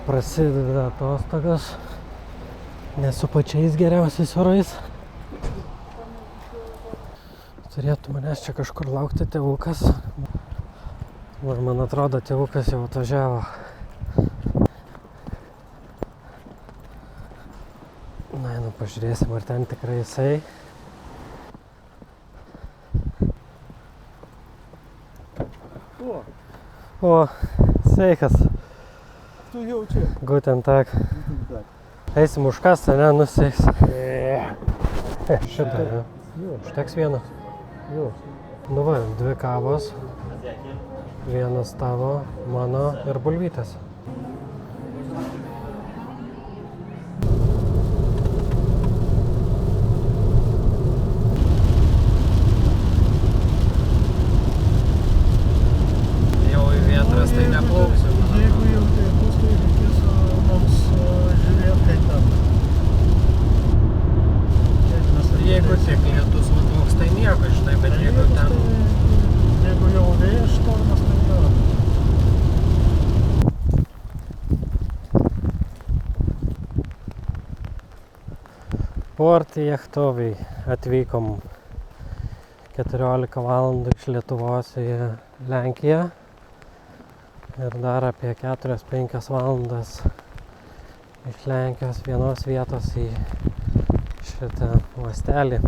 Prasideda atostogas, ne su pačiais geriausiais orais. Turėtų manęs čia kažkur laukti tėvukas. Man atrodo, tėvukas jau atvažiavo. Na, pažiūrėsim, ar ten tikrai jisai. O, sveikas. Tu jau čia. Guten Tag. Eisim užkastą, ne, nuseiks. Šitą, ne? Užteks vieną? Jo. Nu va, 2 kavos. Vienas tavo, mano ir bulvytės. Jau į Vėtras tai neplauksiu. Jeigu jau tai bus, tai reikės mums žiūrėti kaip ten. Jeigu tik lietus nuplauks, tai nieko, žinai, bet jeigu ten... Jeigu jau vėjas štormas, tai jo. Port Jachtoviai atvykom 14 valandų iš Lietuvos į Lenkiją ir dar apie 4-5 valandas iš Lenkijos vienos vietos į šitą uostelį,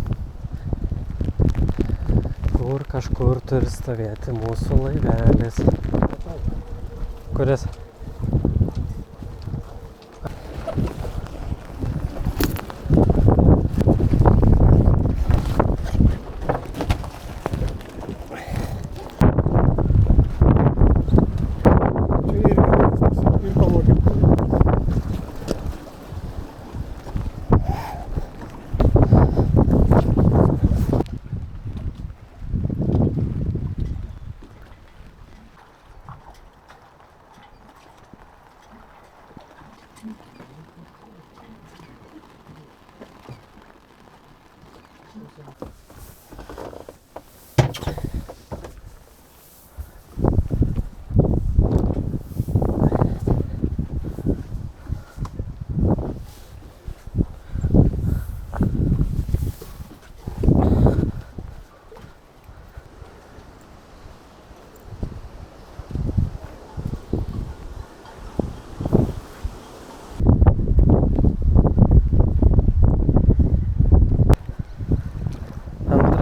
kur kažkur turi stovėti mūsų laivelis. Kuris?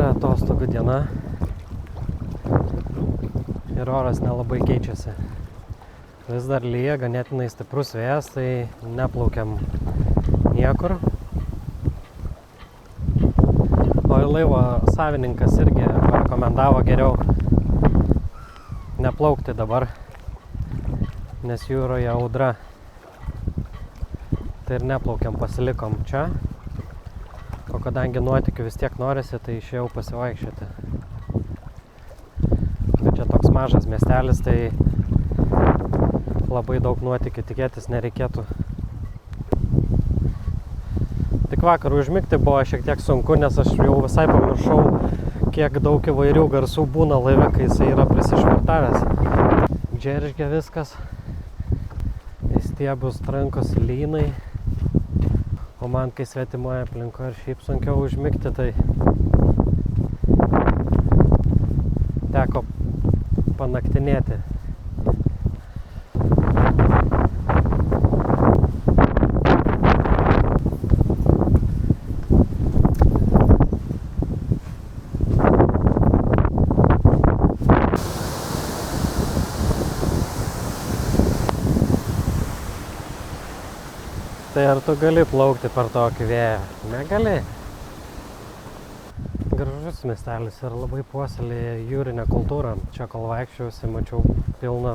Atostogų diena ir oras nelabai keičiasi. Vis dar lyja, ganėtinai stiprus vėjas, tai neplaukiam niekur. O laivo savininkas irgi rekomendavo geriau neplaukti dabar, nes jūroje audra. Tai ir neplaukiam, pasilikom čia. O kadangi nuotykių vis tiek norisi, tai išėjau pasivaikščioti. Bet čia toks mažas miestelis, tai labai daug nuotykių tikėtis nereikėtų. Tik vakar užmigti buvo šiek tiek sunku, nes aš jau visai pamiršau, kiek daug įvairių garsų būna laive, kai jisai yra prisišvartavęs. Džeržgia viskas, į stiebus trankosi lynai. O man, kai svetimoje aplinkoje ir šiaip sunkiau užmigti, tai teko panaktinėti. Tai ar tu gali plaukti per tokį vėją? Negali. Gražus miestelis ir labai puoselėja jūrinę kultūrą. Čia kol vaikščiausi, mačiau pilną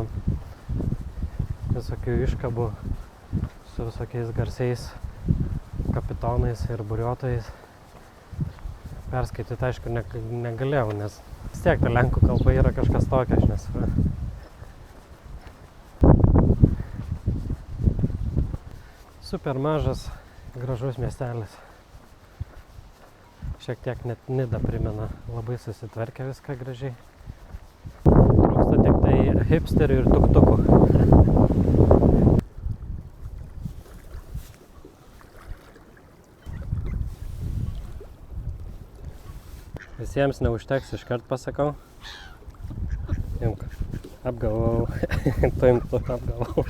visokių iškabų su visokiais garsiais kapitonais ir buriuotojais. Perskaityti, aišku, negalėjau, nes vis tiek ta lenkų kalba yra kažkas tokio, aš nesuprantu. Super mažas, gražus miestelis. Šiek tiek net Nidą primena, labai susitvarkė viską gražiai. Trūksta tik tai hipsterių ir tuktukų. Visiems neužteks, iškart pasakau. Imk, apgavau. Tu apgavau.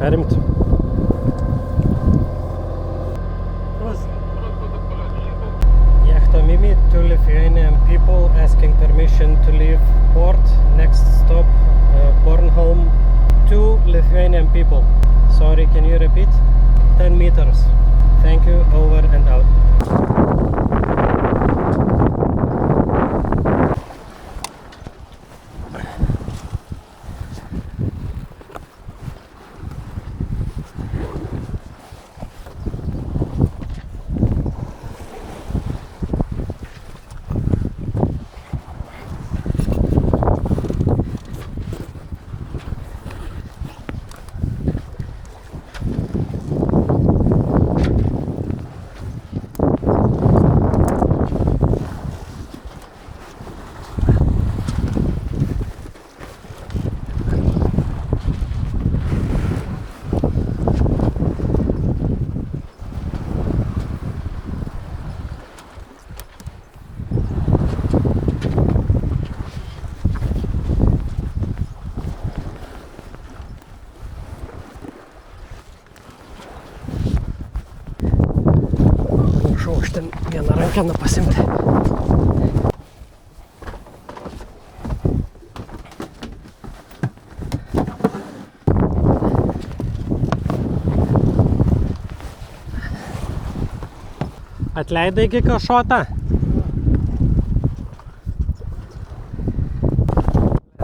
Perimti. Yachto Mimi, two Lithuanian people asking permission to leave port. Next stop, Bornholm. Two Lithuanian people. Sorry, can you repeat? 10 meters. Thank you, over and out. Ten vieną rankeną pasimti. Atleidai Giko šotą?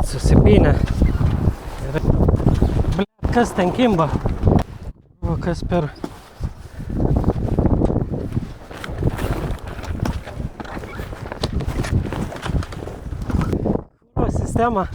Susipynė. Blet, kas ten kimba? O kas per... Sistema.